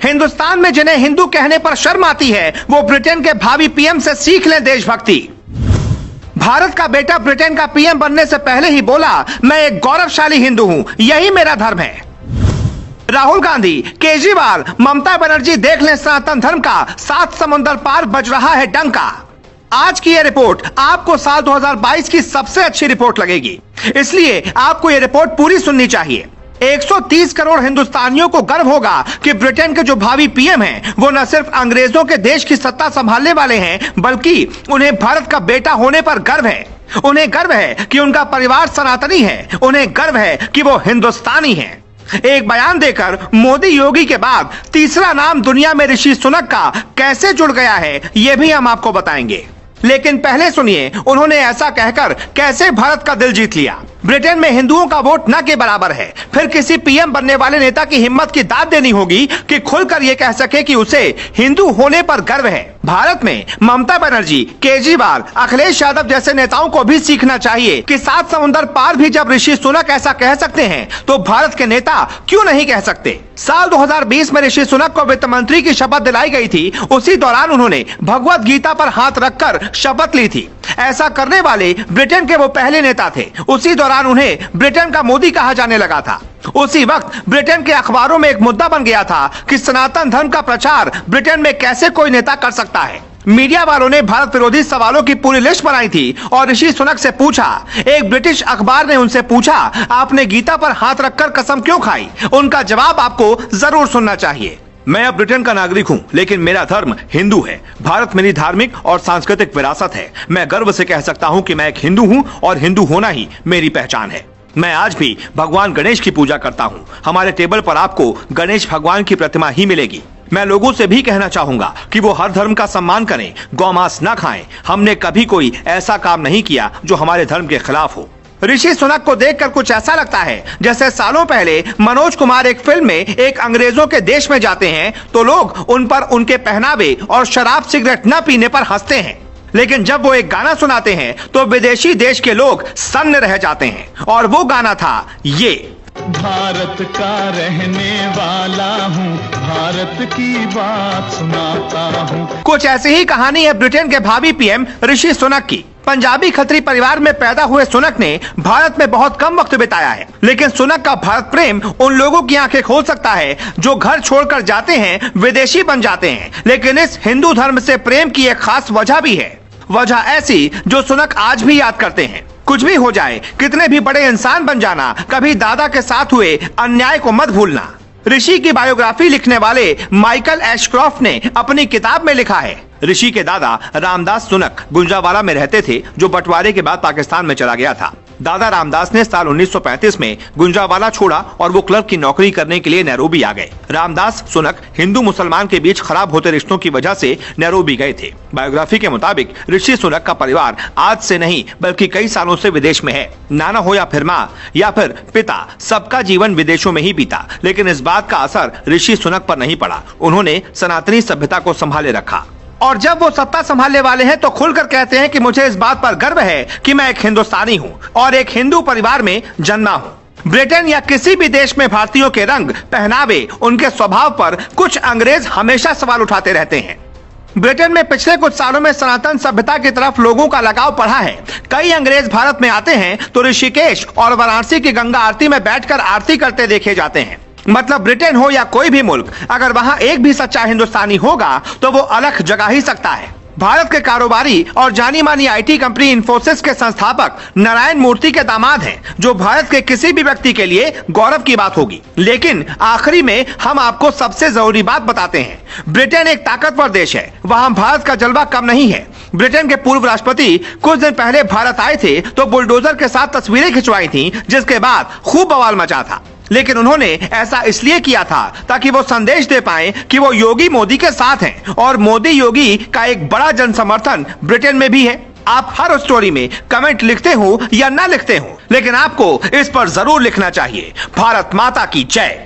हिंदुस्तान में जिन्हें हिंदू कहने पर शर्म आती है वो ब्रिटेन के भावी पीएम से सीख लें देशभक्ति। भारत का बेटा ब्रिटेन का पीएम बनने से पहले ही बोला, मैं एक गौरवशाली हिंदू हूं, यही मेरा धर्म है। राहुल गांधी, केजरीवाल, ममता बनर्जी, देख लें सनातन धर्म का 7 समुंदर पार बज रहा है डंका। आज की यह रिपोर्ट आपको साल 2022 की सबसे अच्छी रिपोर्ट लगेगी, इसलिए आपको यह रिपोर्ट पूरी सुननी चाहिए। 130 करोड़ हिंदुस्तानियों को गर्व होगा कि ब्रिटेन के जो भावी पीएम हैं, वो न सिर्फ अंग्रेजों के देश की सत्ता संभालने वाले हैं, बल्कि उन्हें भारत का बेटा होने पर गर्व है। उन्हें गर्व है कि उनका परिवार सनातनी है, उन्हें गर्व है कि वो हिंदुस्तानी हैं। एक बयान देकर मोदी योगी के बाद तीसरा नाम दुनिया में ऋषि सुनक का कैसे जुड़ गया है, यह भी हम आपको बताएंगे। लेकिन पहले सुनिए उन्होंने ऐसा कहकर कैसे भारत का दिल जीत लिया। ब्रिटेन में हिंदुओं का वोट न के बराबर है, फिर किसी पीएम बनने वाले नेता की हिम्मत की दाद देनी होगी कि खुलकर यह कह सके कि उसे हिंदू होने पर गर्व है। भारत में ममता बनर्जी, केजरीवाल, अखिलेश यादव जैसे नेताओं को भी सीखना चाहिए कि 7 समुंदर पार भी जब ऋषि सुनक ऐसा कह सकते हैं तो भारत के नेता क्यों नहीं कह सकते। साल 2020 में ऋषि सुनक को वित्त मंत्री की शपथ दिलाई गई थी। उसी दौरान उन्होंने भगवत गीता पर हाथ रखकर शपथ ली थी। ऐसा करने वाले ब्रिटेन के वो पहले नेता थे। उसी दौरान उन्हें ब्रिटेन का मोदी कहा जाने लगा था। उसी वक्त ब्रिटेन के अखबारों में एक मुद्दा बन गया था कि सनातन धर्म का प्रचार ब्रिटेन में कैसे कोई नेता कर सकता है। मीडिया वालों ने भारत विरोधी सवालों की पूरी लिस्ट बनाई थी और ऋषि सुनक से पूछा। एक ब्रिटिश अखबार ने उनसे पूछा, आपने गीता पर हाथ रखकर कसम क्यों खाई? उनका जवाब आपको जरूर सुनना चाहिए। मैं अब ब्रिटेन का नागरिक हूं, लेकिन मेरा धर्म हिंदू है। भारत मेरी धार्मिक और सांस्कृतिक विरासत है। मैं गर्व से कह सकता हूं कि मैं एक हिंदू हूं और हिंदू होना ही मेरी पहचान है। मैं आज भी भगवान गणेश की पूजा करता हूं। हमारे टेबल पर आपको गणेश भगवान की प्रतिमा ही मिलेगी। मैं लोगों से भी कहना चाहूंगा कि वो हर धर्म का सम्मान करें, गौमांस न खाएं। हमने कभी कोई ऐसा काम नहीं किया जो हमारे धर्म के खिलाफ हो। ऋषि सुनक को देखकर कुछ ऐसा लगता है जैसे सालों पहले मनोज कुमार एक फिल्म में एक अंग्रेजों के देश में जाते हैं तो लोग उन पर उनके पहनावे और शराब सिगरेट न पीने पर हंसते हैं, लेकिन जब वो एक गाना सुनाते हैं तो विदेशी देश के लोग सन्न रह जाते हैं। और वो गाना था ये, भारत का रहने वाला हूँ, भारत की बात सुनाता हूँ। कुछ ऐसी ही कहानी है ब्रिटेन के भावी पीएम ऋषि सुनक की। पंजाबी खत्री परिवार में पैदा हुए सुनक ने भारत में बहुत कम वक्त बिताया है, लेकिन सुनक का भारत प्रेम उन लोगों की आंखें खोल सकता है जो घर छोड़कर जाते हैं, विदेशी बन जाते हैं। लेकिन इस हिंदू धर्म से प्रेम की एक खास वजह भी है, वजह ऐसी जो सुनक आज भी याद करते हैं। कुछ भी हो जाए, कितने भी बड़े इंसान बन जाना, कभी दादा के साथ हुए अन्याय को मत भूलना। ऋषि की बायोग्राफी लिखने वाले माइकल एशक्रॉफ्ट ने अपनी किताब में लिखा है, ऋषि के दादा रामदास सुनक गुंजावाला में रहते थे, जो बंटवारे के बाद पाकिस्तान में चला गया था। दादा रामदास ने साल 1935 में गुंजावाला छोड़ा और वो क्लर्क की नौकरी करने के लिए नैरोबी आ गए। रामदास सुनक हिंदू मुसलमान के बीच खराब होते रिश्तों की वजह से नैरोबी गए थे। बायोग्राफी के मुताबिक ऋषि सुनक का परिवार आज से नहीं बल्कि कई सालों से विदेश में है। नाना हो या फिर माँ या फिर पिता, सबका जीवन विदेशों में ही बीता, लेकिन इस बात का असर ऋषि सुनक पर नहीं पड़ा। उन्होंने सनातनी सभ्यता को संभाले रखा और जब वो सत्ता संभालने वाले हैं तो खुलकर कहते हैं कि मुझे इस बात पर गर्व है कि मैं एक हिंदुस्तानी हूं और एक हिंदू परिवार में जन्मा हूं। ब्रिटेन या किसी भी देश में भारतीयों के रंग, पहनावे, उनके स्वभाव पर कुछ अंग्रेज हमेशा सवाल उठाते रहते हैं। ब्रिटेन में पिछले कुछ सालों में सनातन सभ्यता की तरफ लोगों का लगाव बढ़ा है। कई अंग्रेज भारत में आते हैं तो ऋषिकेश और वाराणसी की गंगा आरती में बैठकर आरती करते देखे जाते हैं। मतलब ब्रिटेन हो या कोई भी मुल्क, अगर वहां एक भी सच्चा हिंदुस्तानी होगा तो वो अलग जगह ही सकता है। भारत के कारोबारी और जानी मानी आईटी कंपनी इंफोसिस के संस्थापक नारायण मूर्ति के दामाद हैं, जो भारत के किसी भी व्यक्ति के लिए गौरव की बात होगी। लेकिन आखिरी में हम आपको सबसे जरूरी बात बताते हैं। ब्रिटेन एक ताकतवर देश है, वहां भारत का जलवा कम नहीं है। ब्रिटेन के पूर्व राष्ट्रपति कुछ दिन पहले भारत आए थे तो बुलडोजर के साथ तस्वीरें खिंचवाई थी, जिसके बाद खूब बवाल मचा था। लेकिन उन्होंने ऐसा इसलिए किया था ताकि वो संदेश दे पाएं कि वो योगी मोदी के साथ हैं और मोदी योगी का एक बड़ा जन समर्थन ब्रिटेन में भी है। आप हर स्टोरी में कमेंट लिखते हो या ना लिखते हो, लेकिन आपको इस पर जरूर लिखना चाहिए, भारत माता की जय।